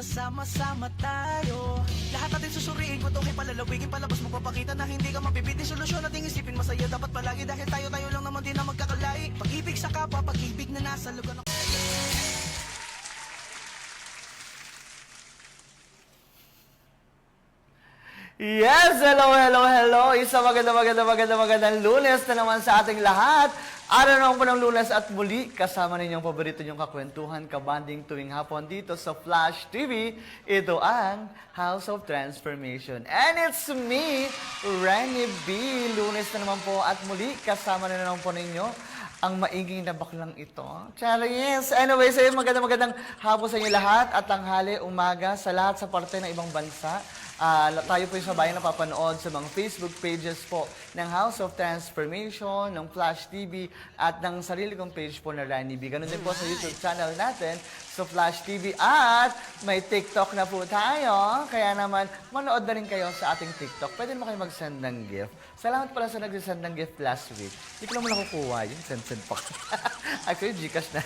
sama-sama tayo. Lahat natin susuriin kung itong palalawigin, palabas magpapakita na hindi ka mabibitin. Solusyon nating isipin masaya dapat palagi, dahil tayo lang naman din na magkakalai. Pag-ibig sa kapwa, pag-ibig na nasa lugar ng... Yes! Hello! Isang magandang Lunes na naman sa ating lahat. Araw naman po ng Lunes at muli kasama ninyong paborito niyong kakwentuhan, kabanding tuwing hapon dito sa Flash TV. Ito ang House of Transformation. And it's me, Renny B. Lunes na naman po at muli kasama na naman po ninyo ang mainging na baklang ito. Yes! Anyways, magandang hapon sa inyo lahat at tanghali, umaga sa lahat sa parte ng ibang bansa. Tayo po yung sabayang napapanood sa mga Facebook pages po ng House of Transformation, ng Flash TV, at ng sarili kong page po na Renny B. Ganun din po sa YouTube channel natin, sa Flash TV. At may TikTok na po tayo, kaya naman manood na rin kayo sa ating TikTok. Pwede naman kayo mag-send ng gift. Salamat pala sa nag-send ng gift last week. Hindi ko naman nakukuha yun. Send pa. Actually, Gcash na.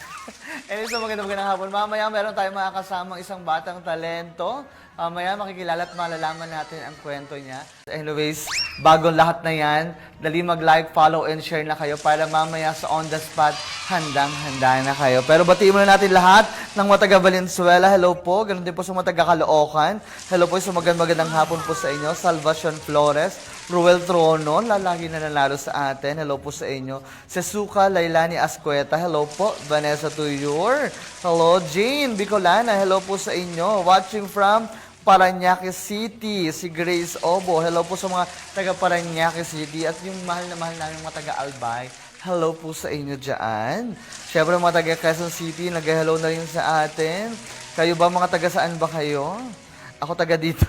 Anyway, so magandang hapon. Mamaya meron tayong mga kasamang isang batang talento. Mamaya makikilala at malalaman natin ang kwento niya. Anyways, bagong lahat na yan, dali mag-like, follow, and share na kayo para mamaya sa on the spot, handang-handa na kayo. Pero batiin muna natin lahat ng mga taga Valenzuela. Hello po. Ganun din po sa mga taga Caloocan. Hello po sa magandang hapon po sa inyo. Salvacion Flores, Ruel Trono, lalagi na nanalo sa atin. Hello po sa inyo. Sesuka Lailani Ascueta. Hello po. Vanessa Tuyur. Hello, Jane Bicolana. Hello po sa inyo. Watching from Parañaque City, si Grace Obo. Hello po sa mga taga Parañaque City at yung mahal na namin mga taga Albay. Hello po sa inyo dyan. Siyempre mga taga Quezon City, nag-hello na rin sa atin. Kayo ba mga taga saan ba kayo? Ako taga dito.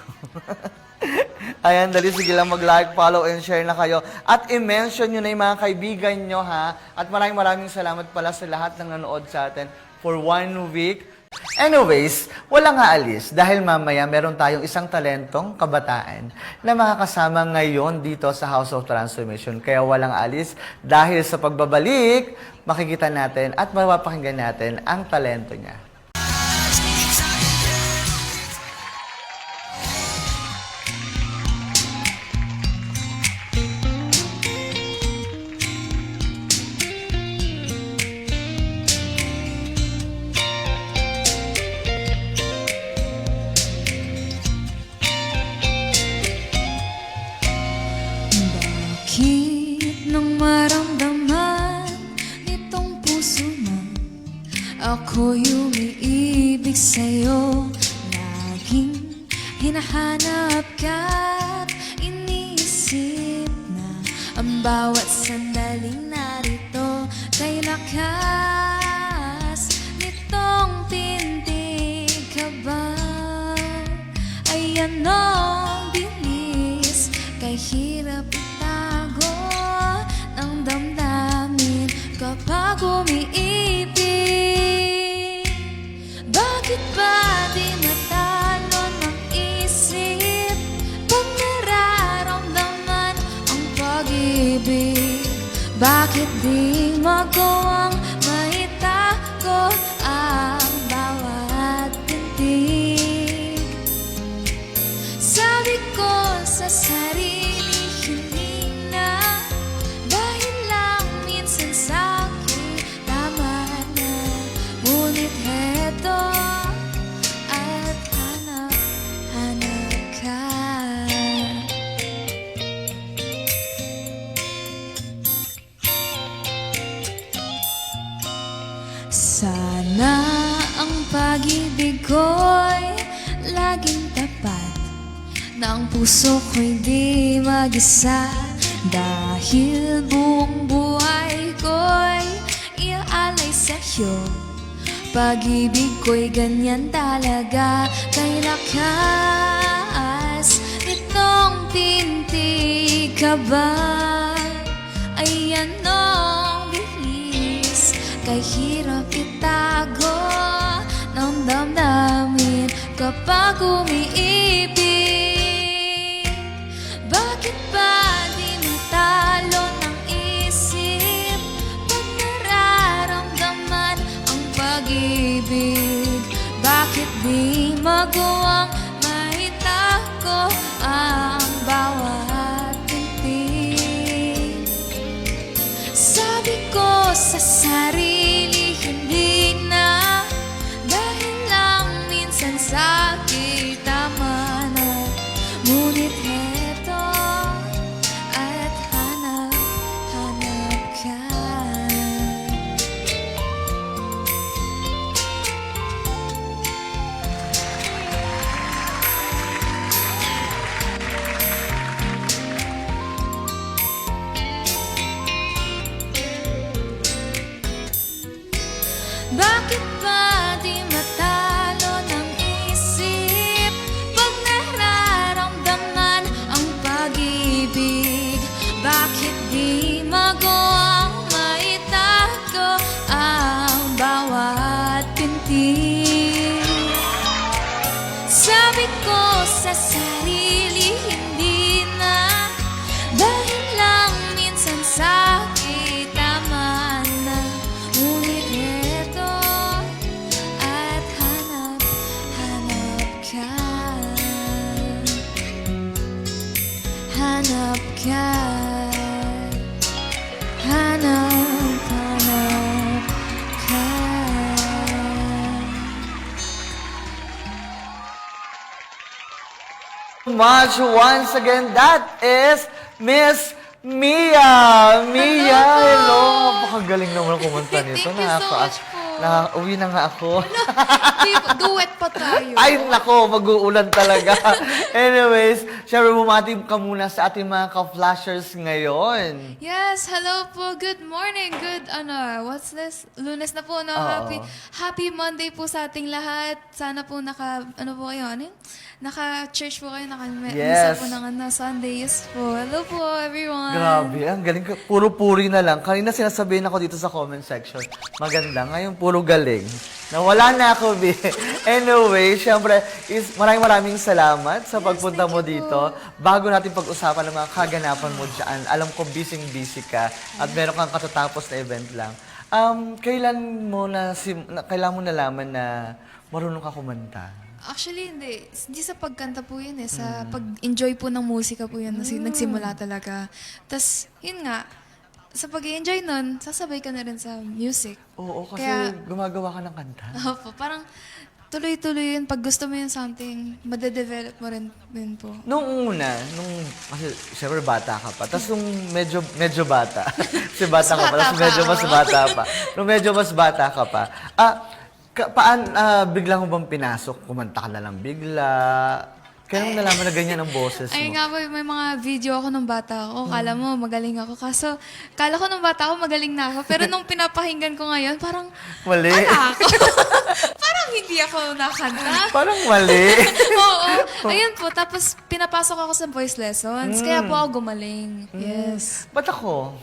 Ayan, dali, sige lang mag-like, follow, and share na kayo. At i-mention nyo na yung mga kaibigan nyo, ha? At maraming salamat pala sa lahat ng nanood sa atin for 1 week. Anyways, walang aalis dahil mamaya meron tayong isang talentong kabataan na makakasama ngayon dito sa House of Transformation. Kaya walang aalis dahil sa pagbabalik, makikita natin at mapapakinggan natin ang talento niya. Ako'y umiibig sa'yo, laging hinahanap ka't iniisip na ang bawat sandaling narito kay lakas nitong tindig ka ba? Ay anong bilis kay hirap itago ng damdamin kapag umiibig. Bakit ba di matalo ng isip pag nararamdaman ang pag-ibig? Bakit di magawang maitago ang bawat tindig? Sabi ko sa sarili, hindi na, dahil lang minsan sa'kin tama na. Ngunit heto at hanap ka. Sana ang pag-ibig ko'y laging tapat, na ang puso ko'y di mag-isa, dahil buong buhay ko'y iaalay sa'yo. Pag-ibig ko'y ganyan talaga, kay lakas nitong tindig ka ba? Ay anong bilis kay hirap itago ng damdamin kapag umiibig. Bakit ba di matalo ng isip pag nararamdaman ang pag-ibig? Bakit di mag Sabi ko sa sarili, hindi na. Dahil lang minsan sakit, tama na. Ngunit eto, at hanap ka. Hanap ka. Hanap ka. Much once again, that is Miss Mia. Mia, hello. Napakagaling naman kumanta nito. Thank you so much po. Uwi na nga ako. Duet pa tayo. Ay, nako, mag-uulan talaga. Anyways, syempre bumati ka muna sa ating mga ka-flashers ngayon. Yes, hello po. Good morning. Good, what's this? Lunes na po, no? Happy Monday po sa ating lahat. Sana po po kayo, ano yun? Naka-church po kayo, naka-misa Yes. po ng Sunday. Yes po. Hello po, everyone. Grabe, ang galing. Puro puri na lang. Kanina sinasabihin ako dito sa comment section. Maganda. Ngayon, puro galing. Nawala na ako, B. Anyway, syempre, maraming salamat sa pagpunta mo dito. Bago natin pag-usapan ng mga kaganapan mo dyan, alam ko busy-busy ka at meron kang katatapos na event lang. Kailan mo nalaman na marunong ka kumanta? Actually, hindi sa pagkanta po yun eh. Sa pag-enjoy po ng musika po yun. Nagsimula talaga. Tapos, yun nga, sa pag-enjoy nun, sasabay ka na rin sa music. Oo, kasi Kaya- gumagawa ka ng kanta. Opo, parang tuloy-tuloy yun. Pag gusto mo yung something, madedevelop mo rin po. Kasi syempre bata ka pa. Tapos nung medyo bata. Kasi bata ka pa. Tapos medyo mas bata pa. Nung medyo mas bata ka pa. Bigla mo bang pinasok? Kumanta ka na lang bigla? Kaya mo nalaman na ganyan ang boses mo? Ay nga po, may mga video ako nung bata ako. Kala mo, magaling ako. Kaso, kala ko nung bata ako, magaling na ako. Pero nung pinapahinggan ko ngayon, parang, Mali. ako. Parang hindi ako nakanta. Parang mali. Oo. Ayun po. Tapos, pinapasok ako sa voice lessons. Kaya po ako gumaling. Yes. Ba't ako?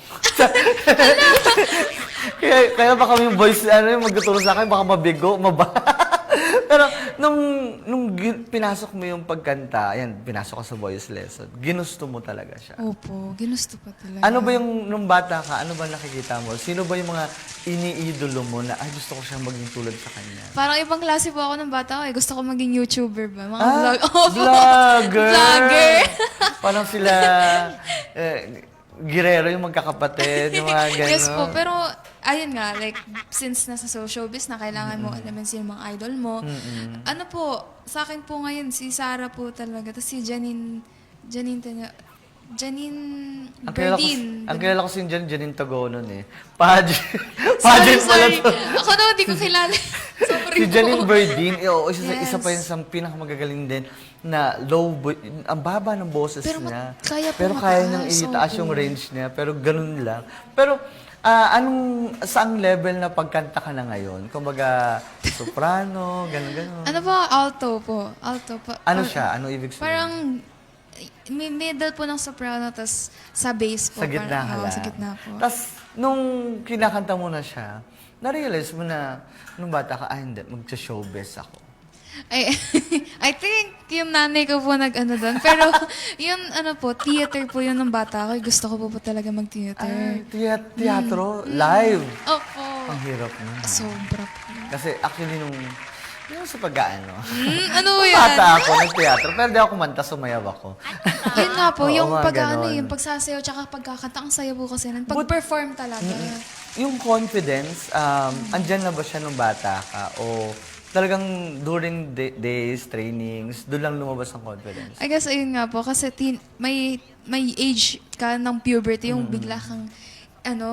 kaya baka yung voice, yung magtuturo sa akin, baka mabigo, Pero nung pinasok mo yung pagkanta, pinasok ka sa voice lesson, ginusto mo talaga siya. Opo, ginusto pa talaga. Ano ba nung bata ka, ano ba nakikita mo? Sino ba yung mga iniidolo mo na, ay gusto ko siyang maging tulad sa kanya? Parang ibang klase po ako ng bata ko eh. Gusto ko maging YouTuber ba? Mga vlog. Opo. Vlogger! Vlogger! Parang sila, Guerrero yung magkakapatid, yung mga gano'n. Yes po, pero ayun nga, like, since nasa showbiz na kailangan mo alamin sino mga idol mo, ano po, sa akin po ngayon, si Sarah po talaga, tapos si Janine Berdine. Ang kilala ko si Janine Togonon eh. Pageant pala Sorry. to. Ako naman, di ko kilala. Sorry Si po. Janine Berdine, Yes. isa pa yun sa pinakamagagaling din na ang baba ng boses Pero niya. kaya po Pero kaya mataas, niyang itaas opo. yung range niya, pero ganun lang. Pero saang level na pagkanta ka na ngayon? Kumbaga, soprano, ganun. Ano po? Alto po. Alto po. Ano siya? Ano ibig sabihin? Parang, may middle po ng soprano, tas sa bass po. Sa gitna parang, ka oo, lang. sa gitna po. Tapos, nung kinakanta mo na siya, na-realize mo na, nung bata ka, hindi, magsa-showbiz ako. I think yung nanay ko po nag-ano doon. Pero yung theater po yun ng bata ko. Gusto ko po talaga mag-theater. Ay, teatro, live. Opo. Ang hirap nun. Sobra po. Kasi actually yung sa pag-aano. Ano yan? Bata ako, nag-teatro, pero di ako kumanta, sumayaw ako. Yun nga po, Oo, yung mga ganon. yung pagsasayaw tsaka pagkakanta, ang saya po kasi nun. Pag-perform talaga. Yung confidence, andyan na ba siya nung bata ka? O talagang during days, trainings, doon lang lumabas ang confidence? I guess ayun nga po, kasi may age ka ng puberty, yung bigla kang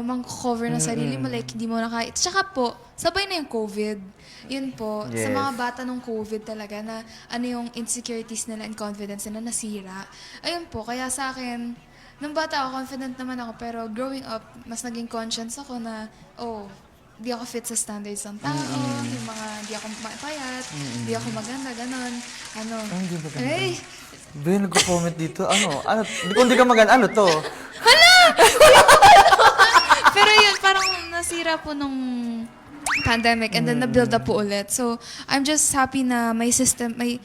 mang-cover ng sarili mo, like, hindi mo na kaya. Tsaka po, sabay na yung COVID. Yun po, sa Yes. mga bata nung COVID talaga, na yung insecurities nila and confidence nila nasira. Ayun po, kaya sa akin, nung bata ako, confident naman ako, pero growing up, mas naging conscious ako na, di ako fit sa standards ng tao, yung mga, di ako mapayat, di ako maganda, ganon. Hindi ba ganda? Ay, Ba, nagko-comment dito, kung di ka maganda, ano to? pero yun, parang nasira po nung pandemic and then na-build up po ulit. So, I'm just happy na may system, may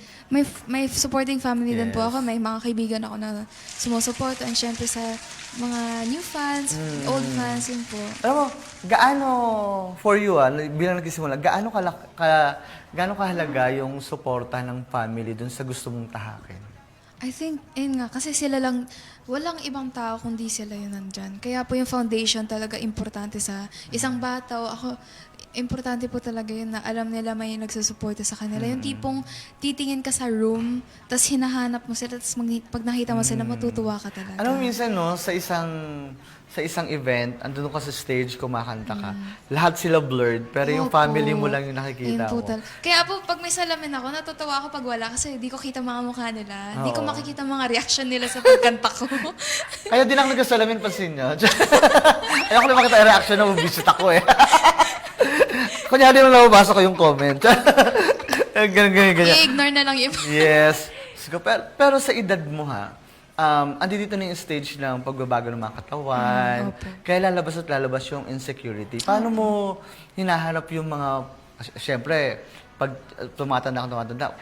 supporting family din po Yes. ako. May mga kaibigan ako na sumusuporta and syempre sa mga new fans, old fans, yun po. Alam mo, gaano, for you bilang nagsisimula, gaano kahalaga yung suporta ng family dun sa gusto mong tahakin? I think, ayun nga, kasi sila lang, walang ibang tao kundi sila yun nandyan. Kaya po yung foundation talaga importante sa isang bata. O ako, importante po talaga yun na alam nila may nagsusuporta sa kanila. Yung tipong titingin ka sa room, tapos hinahanap mo sila, tapos pag nakita mo sila, matutuwa ka talaga. Alam mo, minsan, no, sa isang event, andun ka sa stage, kumakanta ka, lahat sila blurred, pero yung Opo. family mo lang yung nakikita Ayun po mo. Kaya po, pag may salamin ako, natutuwa ako pag wala kasi di ko kita mga mukha nila. Di ko Oo. makikita mga reaction nila sa pagkanta ko. Kaya din ako nagkasalamin, pansin nyo. Ayoko na makita yung reaction na bubisit ako eh. Kunyari nung nababasa ko yung comment. Ganyan. I-ignore na lang yun. Yes. Pero sa edad mo andito na yung stage ng pagbabago ng mga katawan. Opo. Kaya lalabas at lalabas yung insecurity. Paano mo hinaharap yung mga, siyempre, pag tumatanda,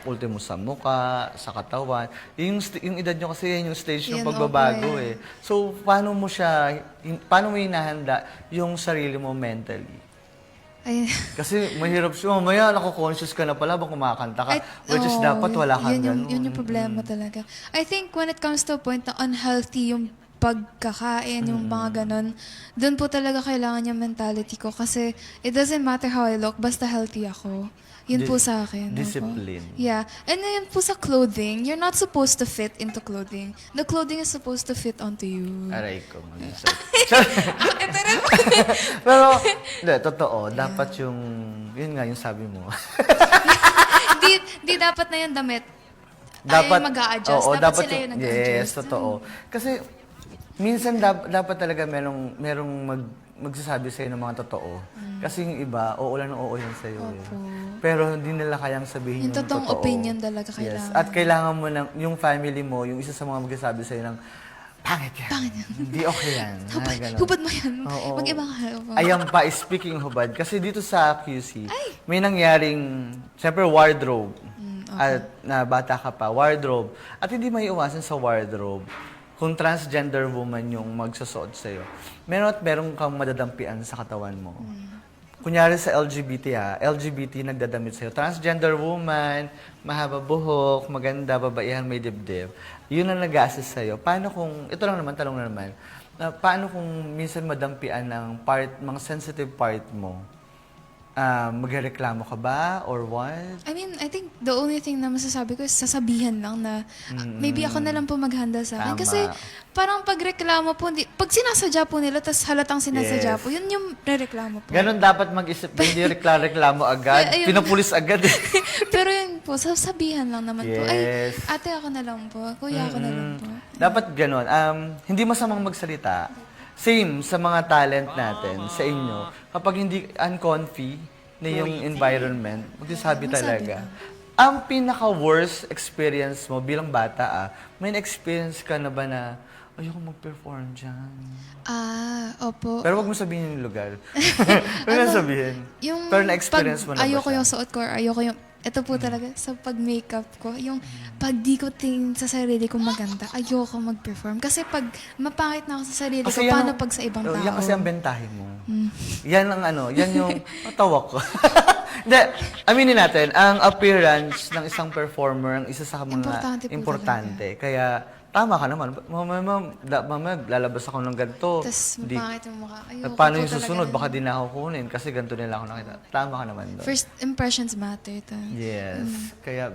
ultimo sa muka, sa katawan. Yung edad nyo kasi yan yung stage ng Yan, pagbabago opo, eh. So, paano mo hinahanda yung sarili mo mentally? Ay, Kasi mahirap siya. Mamaya, nako-conscious ka na pala habang kumakanta ka. Which is dapat wala kang ganun. Yun yung problema talaga. I think when it comes to a point na unhealthy yung pagkakain, yung mga ganun, doon po talaga kailangan yung mentality ko. Kasi it doesn't matter how I look, basta healthy ako. Yun po sa akin. opo. Discipline. Yeah. And yun po sa clothing, you're not supposed to fit into clothing. The clothing is supposed to fit onto you. Aray ko. Mag-isa. Ito rin. Pero, hindi, totoo. Dapat yun nga yung sabi mo. Di dapat na yung damit. dapat, Ay, mag-a-adjust. oo, Dapat sila yung nag-a-adjust. Yes, totoo. Kasi, minsan dapat talaga merong magsasabi sa'yo ng mga totoo. Kasi yung iba, oo lang ng oo yan sa'yo. Eh. Opo. Pero hindi nila kayang sabihin Yung yung totoong totoo. opinion talaga Yes. kailangan. At kailangan mo yung family mo, yung isa sa mga magsasabi sa'yo ng, pangit yan. Pangit yan. Hindi okay yan. Ganun. Hubad mo yan. Oo. Mag-iba ka. Opo. Ayan pa, speaking hubad, kasi dito sa QC, may nangyaring, siyempre wardrobe. At na bata ka pa, wardrobe. At hindi may iwasan sa wardrobe kung transgender woman yung magsusuot sa'yo. Meron kang madadampian sa katawan mo. Kunyari sa LGBT LGBT nagdadamit sa'yo. Transgender woman, mahaba buhok, maganda, babaihan, may dibdib. Yun ang nag-a-assist sa'yo. Paano kung, ito lang naman, tanong na naman, paano kung minsan madampian ng mga sensitive part mo? Magreklamo ka ba or what? I mean, I think the only thing na masasabi ko is sasabihan lang na maybe ako na lang po mag-handle sa akin. Tama. Kasi parang pagreklamo po, pag sinasadya po nila, tas halatang sinasadya Yes. po, yun yung re-reklamo po. Ganon dapat mag-isip. Hindi reklamo agad. Ayun. Pinapulis agad. Pero yun po, sasabihan lang naman po. Ay, Yes. ate ako na lang po, kuya ako na lang po. Dapat ganon. Hindi masamang magsalita. Same sa mga talent natin, sa inyo. Kapag hindi uncomfy na yung environment, magsasabi talaga. Ang pinaka-worst experience mo bilang bata, may na-experience ka na ba na, ayoko mag-perform dyan? Opo. Pero wag mo sabihin yung lugar. Huwag mo sabihin. Yung Pero na-experience mo na ba ayoko siya? yung suot ko or ayoko yung, ito po talaga, sa pag-makeup ko, yung pag di ko tingin sa sarili ko maganda, ayoko mag-perform. Kasi pag mapangit na ako sa sarili ko, paano pag sa ibang tao? Yan kasi ang bentahe mo. Yan ang yan yung tawa ko. Hindi, aminin natin, ang appearance ng isang performer ang isa sa mga Importante po importante. Kaya, tama ka naman. Mamaya, lalabas ako ng ganito. Tas Di- mapangit yung mukha. Ayoko Paano po yung talaga susunod? nun. Baka di na ako kunin kasi ganito nila ako nakita. Tama ka naman doon. First impressions matter. Yes. Kaya,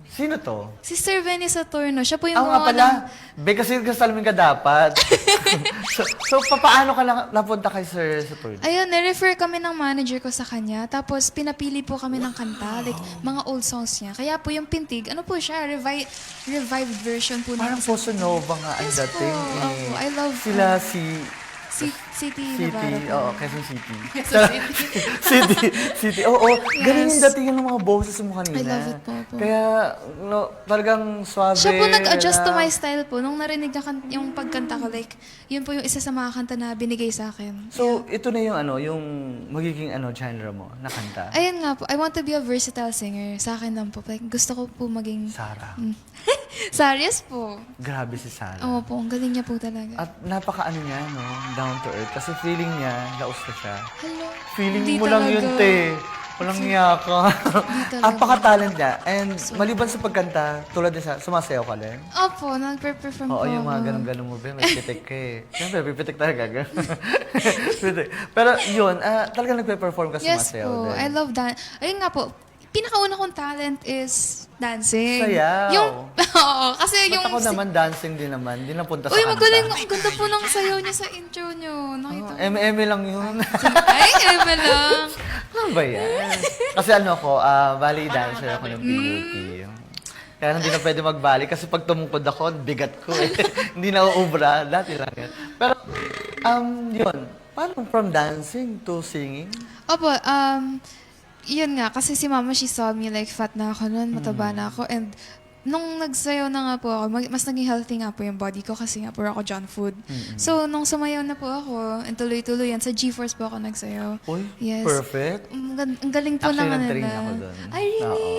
sino to? Si Sir Benny Saturno, siya po yung Ako nga gumawa pala. ng- Be, kasi kasalamin ka dapat. so paano ka napunta kay Sir Saturn? Ayun, na-refer kami ng manager ko sa kanya. Tapos, pinapili po kami ng kanta. Like, mga old songs niya. Kaya po yung Pintig, ano po siya? Revived version po Parang ng Bossa Nova nga ang Yes po. dating. Opo, I love Sila si City, City, Navarro po. oo, Quezon City. Quezon City. City, oo. Ganun yung Yes. dating ng mga boses mo kanina. I love it po. Kaya, no, talagang suave. Siya po nag-adjust to relax. my style po. Nung narinig niya yung pagkanta ko, like, yun po yung isa sa mga kanta na binigay sa akin. So, ito na yung yung magiging genre mo na kanta. Ayun nga po, I want to be a versatile singer. Sa akin lang po. Like, gusto ko po maging... Sarah. Saries po. Grabe si Sarah. Oo po, ang galing niya po talaga. At napaka-ano niya, no? Down to earth. Kasi feeling niya, laos na siya. Hello. Feeling Hindi mo lang talaga. yun, te. Walang niya ka. talaga. Napaka-talent niya. And maliban sa pagkanta, tulad niya sa, sumasayaw ka din? Opo, nag-perform po Oo, yung mga ako. ganun-ganun mo, be. May pitik ka eh. Siyempre, pipitik talaga. Pitik. Pero yun, talagang nagpe-perform ka, Yes sumasayaw po, din. I love that. Ayun nga po, pinakauna kong talent is dancing. Sayaw. Oo, kasi yung... Ba't ako naman, dancing din naman. Di napunta sa Uy, kanta. magaling. Ang ganda po ng sayaw niya sa intro niyo. Nakita ko. M&M lang yun. Ay, Emma lang. Ano ba yan? Kasi ballet dancer ako ng PUP. Kaya hindi na pwede mag-ballet kasi pag tumungkod ako, bigat ko eh. Hindi na uubra. Dati lang yan. Pero, yun. Paano from dancing to singing? Opo, yun nga, kasi si mama, she saw me like fat na ako noon, mataba na ako. And nung nagsayaw na nga po ako, mas naging healthy nga po yung body ko kasi nga po ako junk food. So, nung sumayaw na po ako, and tuloy-tuloy yan, sa GeForce po ako nagsayaw. Uy, Yes. perfect. Ang galing po Actually, naman nag-train nila. ako doon. Ay, really?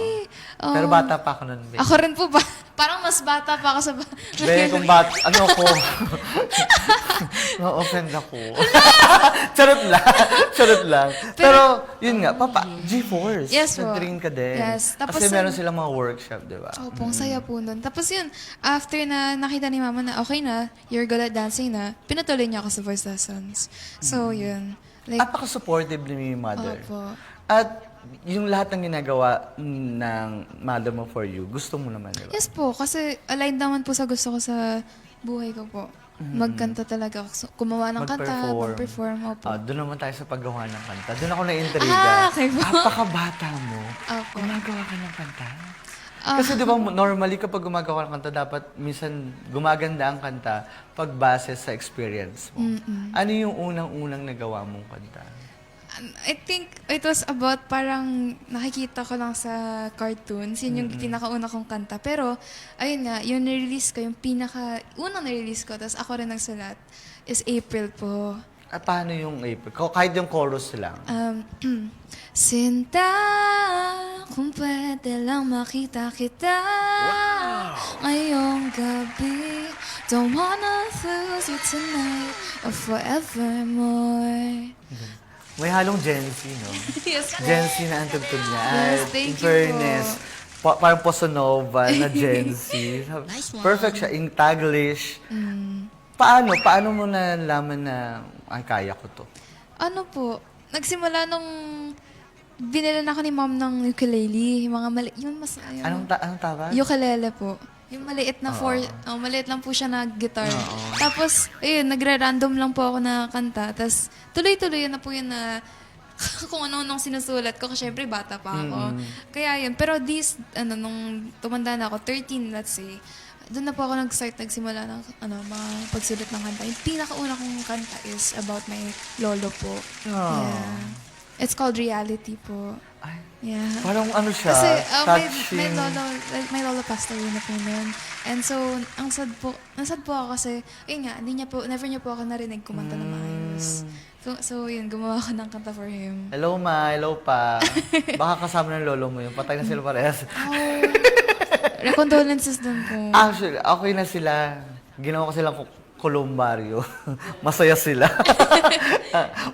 Oo. Pero bata pa ako nun, be. Ako rin po ba? Parang mas bata pa ako sa... Be, kung ano ako? Na-offend ako. Charot lang. Charot lang. Pero, yun nga, Papa, GeForce. Yes po. Nag-train ka din. Yes. Tapos Kasi meron silang mga workshop, di ba? Opo, ang saya po nun. Tapos yun, after na nakita ni mama na okay na, you're good at dancing na, pinatuloy niya ako sa voice lessons. So, yun. Like, Napaka-supportive ni mother. opo. At yung lahat ng ginagawa ng mother mo for you, gusto mo naman, di ba? Yes po, kasi aligned naman po sa gusto ko sa buhay ko po. Magkanta talaga. So, gumawa ng kanta, mag-perform. Opo. Doon naman tayo sa paggawa ng kanta. Doon ako na-intriga. Okay po. Napakabata mo. Opo. Gumagawa ka ng kanta. Kasi di ba normally kapag gumagawa ng kanta, dapat minsan gumaganda ang kanta pag base sa experience mo. Ano yung unang-unang nagawa mong kanta? I think it was about parang nakikita ko lang sa cartoons. Yun yung pinakauna kong kanta. Pero, ayun nga, yung nirelease ko, yung unang nirelease ko, tapos ako rin nagsulat, is April po. Paano yung April? Kahit yung chorus lang. Sinta, kung pwede lang makita kita ngayong gabi. Don't wanna lose you tonight or forevermore. May halong Gen Z, no? Yes po. Gen Z na ang tugtog niya. Yes, At thank in you fairness, parang Posanova na Gen Z. Perfect siya. In Taglish. Paano mo nalaman na, ay, kaya ko to? Ano po, nagsimula nung binila na ako ni mom ng ukulele. Yung mga mali, yung mas, Anong tawag? ukulele po. Yung maliit na maliit lang po siya na guitar. Tapos, ayun, nagre-random lang po ako na kanta. Tapos, tuloy-tuloy na po yun na kung ano-anong sinusulat ko. Kasi syempre, bata pa ako. Kaya yun. Pero nung tumanda na ako, 13, let's say, doon na po ako nagsimula ng mga pagsulat ng kanta. Yung pinakauna kong kanta is about my lolo po. Yeah. It's called Reality po. Ay, Yeah. parang ano siya, Kasi touching. may lolo passed away na po nun. And so, ang sad po ako kasi, yun nga, never niya po ako narinig kumanta na maayos. So, yun, gumawa ako ng kanta for him. Hello, ma. Hello, pa. Baka kasama ng lolo mo yun. Patay na sila parehas. Condolences dun po. Actually, okay na sila. Ginawa ko silang kolumbaryo. Masaya sila.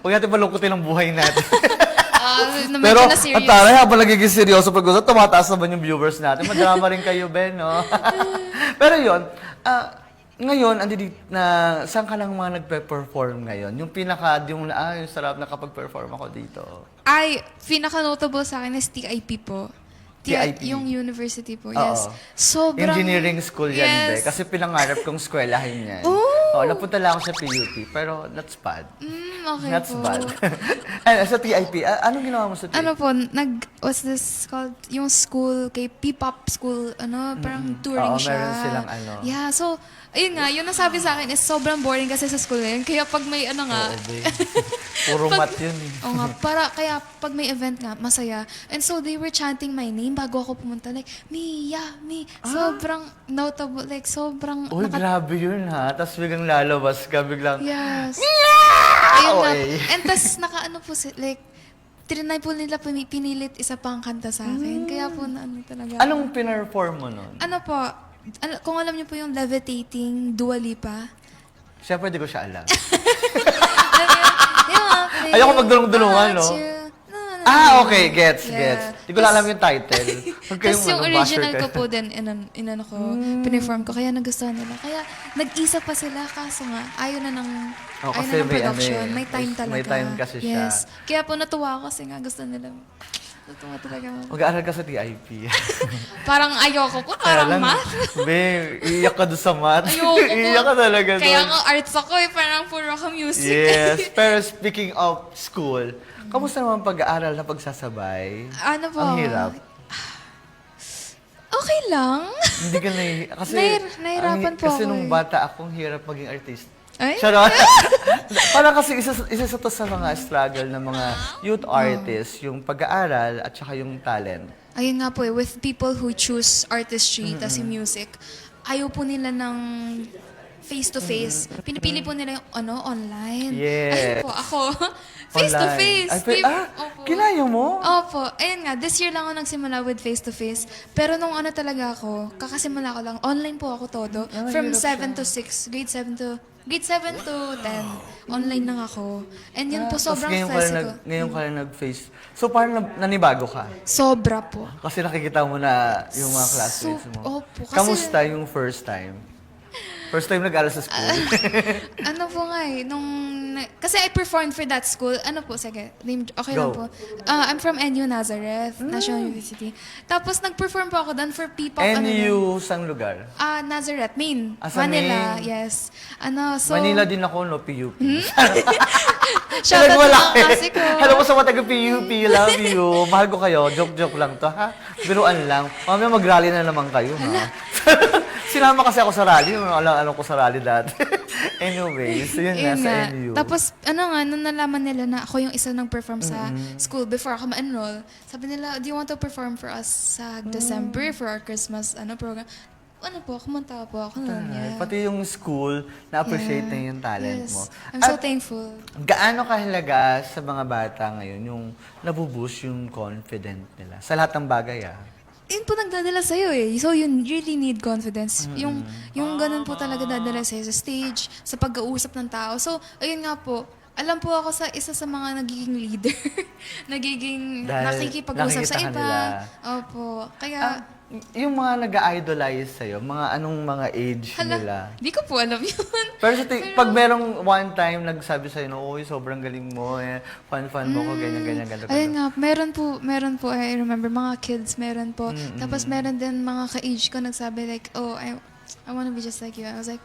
Huwag natin malungkutin ang buhay natin. Pero, na serious. ang taray, habang nagiging seryoso pag-usap, tumataas naman yung viewers natin. Madrama rin kayo, Ben, no? Pero yun, ngayon, saan ka lang mga nagpe-perform ngayon? Yung yung sarap na kapag-perform ako dito. Ay, pinaka-notable sa akin is TIP po. TIP? Yung university po, Oo. yes. Sobrang... Engineering school yan, yes. Be. Kasi pinangarap kong eskwelahin yan. Oh! Oo, napunta lang ako sa PUP, pero that's bad. Okay That's po. bad. And sa TIP, anong ginawa mo sa TIP? Ano po, what's this called? Yung school, kay P-pop school, parang touring Oo, siya. meron silang Yeah, so, ayun nga, yung nasabi sa akin is sobrang boring kasi sa school ngayon. Kaya pag may Oo, nga, babe. Puro mat yun eh. oo nga, kaya pag may event nga, masaya. And so, they were chanting my name bago ako pumunta. Like, Mia, me. Sobrang notable, like, sobrang... Uy, grabe yun ha. Tapos biglang lalabas ka, biglang... Yes. Ayun nga. OA. And tas, nakaano po, like, trinay po nila pinilit isa pang kanta sa akin. Kaya po na ano talaga. Anong pinerform mo nun? Ano po, kung alam niyo po yung Levitating Dua Lipa. Siyempre, di ko siya alam. Ayoko magdulong-dulungan, no? Okay. Gets. Di ko lang alam yung title. Tapos yung original ko po din, inano ko, piniform ko, kaya nagustuhan nila. Kaya nag-isa pa sila, kaso nga, ayaw na ng kasi may production. ano eh, May time talaga. may time kasi siya. Yes. Kaya po natuwa ako kasi nga gusto nila. Natuwa talaga. Mag-aaral ka sa TIP. Parang ayoko po, parang math. Be, iiyak ka doon sa math. Ayoko po. Iiyak ka talaga doon. Kaya nga arts ako eh, parang puro ako music. Yes. Pero speaking of school, kamusta naman pag-aaral na pagsasabay? Ano po? Ang hirap. Okay lang. Hindi ka kasi Nahirapan po kasi ako nung eh. bata akong hirap maging artist. Ay? Charot. Parang kasi isa sa to sa mga struggle ng mga youth artists, yung pag-aaral at saka yung talent. Ayun nga po eh, with people who choose artistry, tas yung music, ayaw po nila ng face-to-face. Pinipili po nila yung online. Yes. Ayun po, ako, face-to-face. Online. Opo. Kinaya mo? Opo. Ayun nga, this year lang ako nagsimula with face-to-face. Pero nung ano talaga ako, kakasimula ko lang, online po ako todo. From hirap 7 to 6, grade 7 to 10, online lang ako. And yun po, Tapos sobrang ngayon stress ko. ka lang nag-face. So parang nanibago ka? Sobra po. Kasi nakikita mo na yung mga classmates mo. Opo, kasi- Kamusta yung first time? First time nag-aaral sa school? Ano po nga eh, kasi I performed for that school. Ano po, sige, okay lang Go. po. I'm from NU Nazareth, National University. Tapos nag-perform po ako doon for P-pop. NU, sang lugar? Nazareth, Maine. Sa Manila, Maine. yes. So, Manila din ako, no? PUP. shoutout sa mga kasi ko. Hello po sa mga taga-PUP. Love you. Mahal ko kayo. Joke-joke lang to, ha? Biruan lang. Mamaya mag-rally na naman kayo, ha? Sinama kasi ako sa rally. Alam ko sa rally dati. Anyways, yun na, Yun sa nga. NU. Tapos, nung nalaman nila na ako yung isa nang perform sa school before ako ma-enroll, sabi nila, do you want to perform for us sa December for our Christmas program? Ano po, kumanta po ako nun. Yeah. Pati yung school, na-appreciate na yung talent Yes. mo. I'm so At thankful. gaano kahalaga sa mga bata ngayon yung nabuboost yung confident nila? Sa lahat ng bagay, Yun po nagdadala sa'yo eh. So, you really need confidence. Yung ganun po talaga dadala sa'yo sa stage, sa pag-uusap ng tao. So, ayun nga po, alam po ako sa isa sa mga nagiging leader. nagiging Dahil nakikipag-usap sa nakikita iba. nila. Opo. Kaya, Yung mga nag-idolize sa'yo, mga anong mga age nila? di ko po alam yun. Pero pag merong one time nagsabi sa'yo, no, uy, sobrang galing mo, fun mo ko, ganyan. Ayun nga, meron po, I remember, mga kids, meron po. Tapos meron din mga ka-age ko nagsabi like, oh, I wanna be just like you. I was like,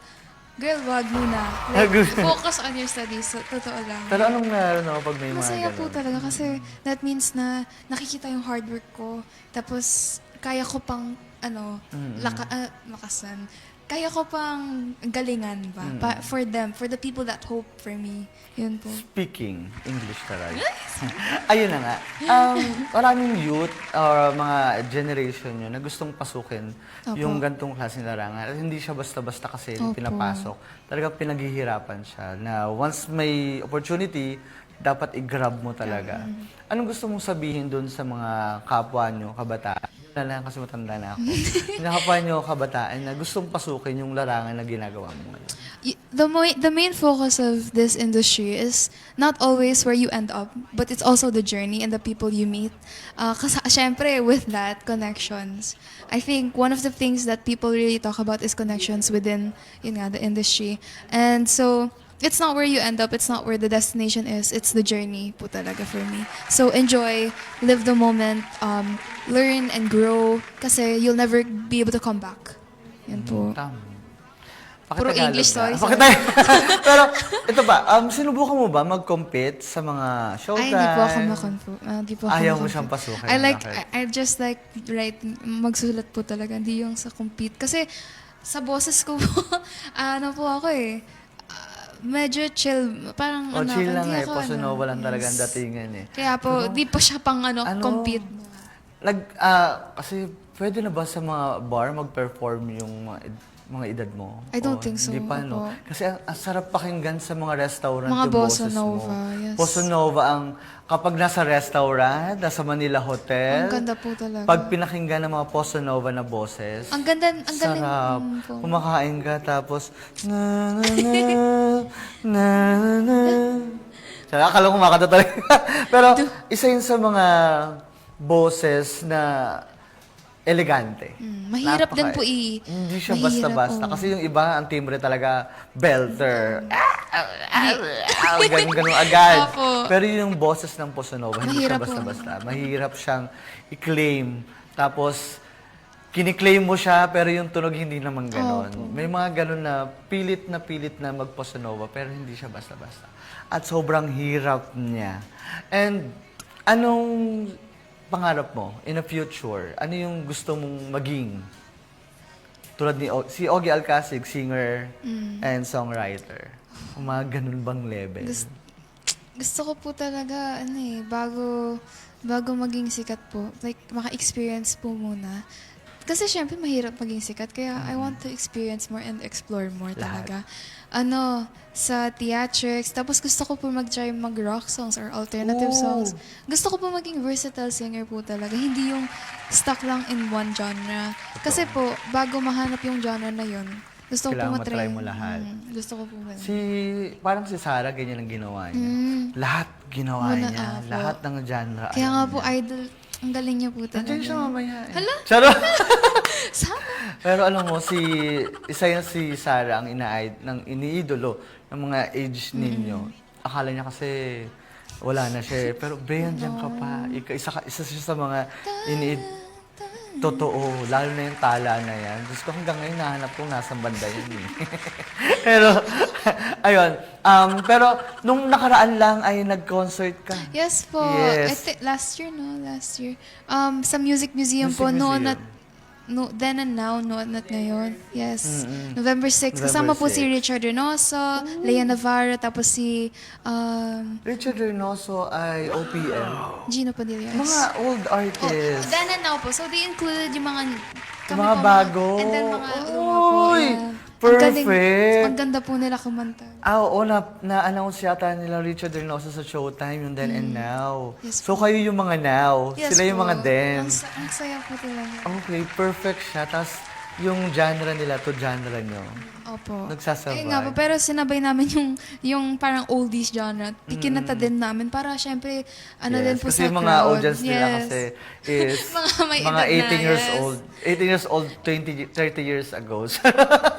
girl, wag muna. Like, focus on your studies. So, totoo lang. Pero anong naroon ako pag may mga Masaya po ganun? talaga kasi that means na nakikita yung hard work ko. Tapos, kaya ko pang, lakasan. Kaya ko pang galingan ba? For them, for the people that hope for me. Yun po. Speaking English talaga. Ayun na nga. Maraming youth or mga generation nyo na gustong pasukin yung gantong klaseng larangan. At hindi siya basta-basta kasi Opo. pinapasok. Talagang pinaghihirapan siya na once may opportunity, dapat i-grab mo talaga. Anong gusto mong sabihin doon sa mga kapwa nyo, kabataan? Na kasi matanda na ako. Nakapwa nyo, kabataan, na gustong pasukin yung larangan na ginagawa mo ngayon. The main focus of this industry is not always where you end up, but it's also the journey and the people you meet. Kasi syempre, with that, connections. I think one of the things that people really talk about is connections within the industry. And so, it's not where you end up, it's not where the destination is, it's the journey po talaga for me. So enjoy, live the moment, learn and grow kasi you'll never be able to come back. Yan po. Tama. Puro Pakitagalog English, ka. sorry. Pero, ito ba, sinubukan mo ba mag-compete sa mga showtime? Ay, hindi po ako di po ako Ayaw mo makonfo. siyang pasukin. Bakit? I just like writing, magsulat po talaga, hindi yung sa compete. Kasi sa boses ko po, ano po ako eh, medyo chill, parang Chill lang hindi eh. ako, Posunova lang talaga ang yes. datingan eh. Kaya po, di po siya pang compete. Kasi pwede na ba sa mga bar mag-perform yung mga edad mo? I don't O think so, Hindi pa, no? opo. Kasi ang sarap pakinggan sa mga restaurant Mga yung bossa boses nova, mo. yes. Bossa nova kapag nasa restaurant, nasa Manila Hotel, Ang ganda po talaga. pag pinakinggan ng mga bossa nova na boses, Ang galing sarap. po. Kumakain ka tapos, na na na na na. Tsaka akala ko kumakanta talaga. Pero isa yun sa mga boses na elegante. Mahirap din po Hindi siya mahirap, basta-basta. oo. Kasi yung iba, ang timbre talaga, belter. Ganun agad. Opo. Pero yung boses ng Bossa Nova, hindi siya Mahirap po. basta-basta. Mahirap siyang i-claim. Tapos, kiniklaim mo siya, pero yung tunog hindi naman ganon. May mga ganon na pilit na mag-Bossa Nova, pero hindi siya basta-basta. At sobrang hirap niya. And, anong pangarap mo in the future? Ano yung gusto mong maging? Tulad ni si Ogie Alcacig, singer and songwriter. Mga ganun bang level? Gusto ko po talaga, bago maging sikat po, like, maka-experience po muna. Kasi syempre, mahirap maging sikat, kaya I want to experience more and explore more talaga. Sa theatrics, tapos gusto ko po mag-try mag-rock songs or alternative songs. Gusto ko po maging versatile singer po talaga, hindi yung stuck lang in one genre. Kasi po, bago mahanap yung genre na yun, gusto ko po Kailangan matry. matry mo lahat. Gusto ko po ganun. Parang si Sarah, ganyan ang ginawa niya. Lahat ginawa Muna, niya. po. Lahat ng genre. Kaya alam nga niya. po, idol, ang galing niya po talaga. Nandiyan siya mamaya. Hala? Charo! Sana. Pero alam mo, isa yan si Sarah ang iniidolo ng mga age ninyo. Akala niya kasi wala na siya eh. Pero Brian, diyan ka pa. Isa siya sa mga Totoo, lalo na yung tala na yan. Diyos ko hanggang ngayon nahanap kong nasang banda yan eh. Pero, ayun. Pero nung nakaraan lang ay nag-concert ka. Yes po. Yes. Last year, no? Last year. Sa Music Museum Music po. Museum. Then and now, noon at ngayon. Yes. November 6. Kasama November po si 6. Richard Reynoso, Lea Navarro, tapos si Richard Reynoso ay OPM. Gino Padilla. Mga old artists. Then and now po. So, they included yung mga Yung mga bago. And then mga po. Uy! Yeah. Perfect! Ang ganda po nila kumanta. Oo, na-announce yata nila Richard Reynoso sa Showtime, yung Then and Now. Yes So kayo yung mga now, Yes sila yung po. mga then. Ang saya po talaga. Okay, perfect siya. Tapos yung genre nila to genre nyo. Opo. Nagsasabay. Ayun nga po, pero sinabay namin yung parang oldies genre. Kinanta din namin para syempre, din po kasi sa mga crowd. audience nila kasi is Mga may mga edad na, 18 years yes. old. 18 years old, 30 years ago.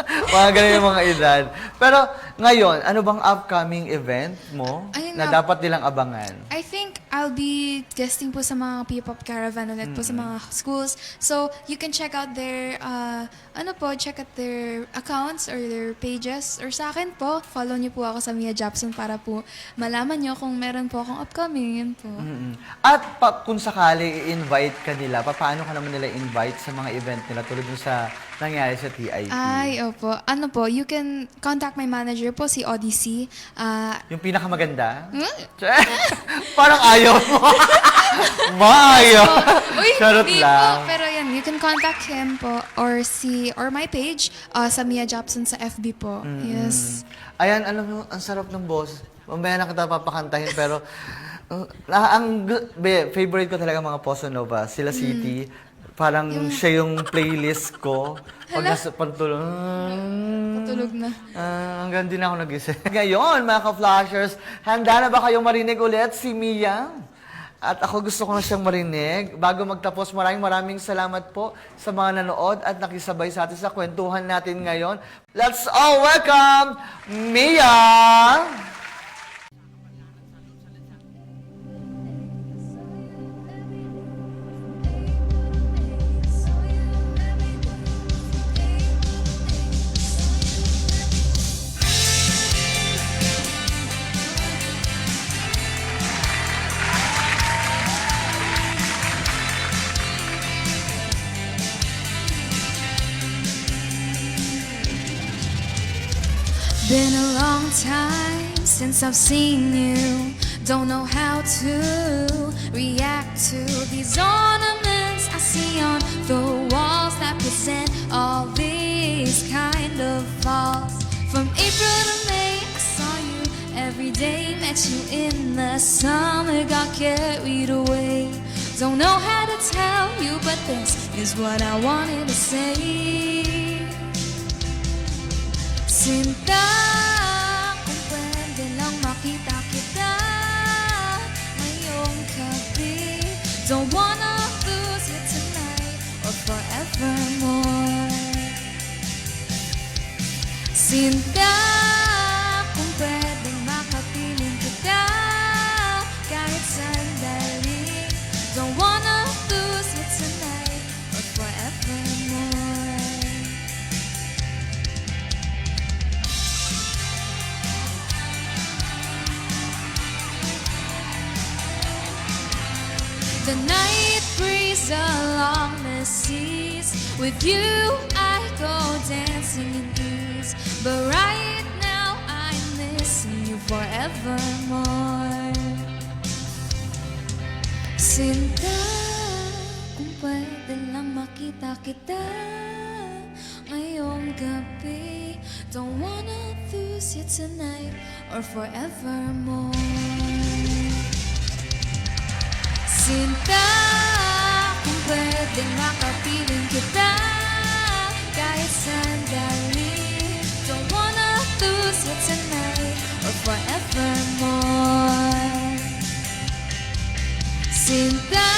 Mga ganun yung mga edad. Pero ngayon, ano bang upcoming event mo Ayun na nga. dapat nilang abangan? I think I'll be guesting po sa mga P-pop caravan ulit po sa mga schools. So, you can check out their, check out their accounts or their pages. Or sa akin po, follow niyo po ako sa Mia Japson para po malaman niyo kung meron po akong upcoming. Yun po. At kung sakali i-invite ka nila, paano ka naman nila invite sa mga event nila tulad dun sa nangyari sa TIP? Ay, opo. You can contact my manager po, si Odyssey. Yung pinakamaganda? Parang ayaw mo. Maayaw. Uy, Charot hindi lang. po. Pero yan, you can contact him po or my page sa Mia Japson sa FB po. Yes. Ayan, alam mo, ang sarap ng boss. Mamaya na kita papakantahin, pero favorite ko talaga mga Bossa Nova. Sila City. Parang siya yung playlist ko. Pag nasa pagtulog. Patulog na. Hanggang din ako nag-isip. Ngayon, mga ka-flashers, handa na ba kayong marinig ulit si Mia? At ako gusto ko na siyang marinig. Bago magtapos, maraming salamat po sa mga nanood at nakisabay sa atin sa kwentuhan natin ngayon. Let's all welcome Mia! Been a long time since I've seen you. Don't know how to react to these ornaments I see on the walls that present all these kind of falls. From April to May, I saw you every day. Met you in the summer, got carried away. Don't know how to tell you, but this is what I wanted to say. Sinta, kung pwede lang makita kita ngayong gabi. Don't wanna lose you tonight or forevermore. Sinta, kung pwede makapiling kita kahit sandali. Don't wanna lose you tonight or forevermore. The night breeze along the seas. With you I go dancing in ease. But right now I'm missing you forevermore. Sinta, kung pwede lang makita kita ngayong gabi. Don't wanna lose you tonight or forevermore. Sinta, kung pwedeng makapiling kita kahit sandali. Don't wanna lose you tonight or forevermore. Sinta,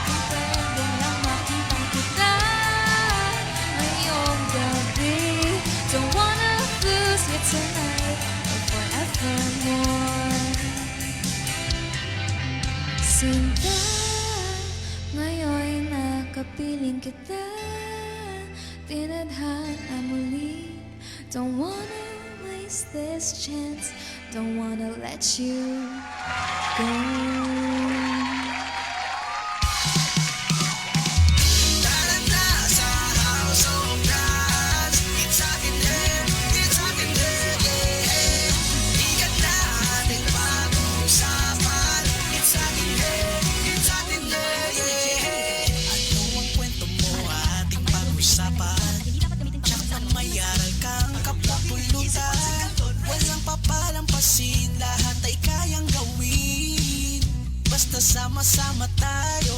kung pwedeng lang makita kita ngayong gabi. Don't wanna lose you tonight or forevermore. Sinta, ngayon'y nakapiling kita, tinadhana muli. Don't wanna waste this chance, don't wanna let you go. Lahat ay kayang gawin basta sama-sama tayo.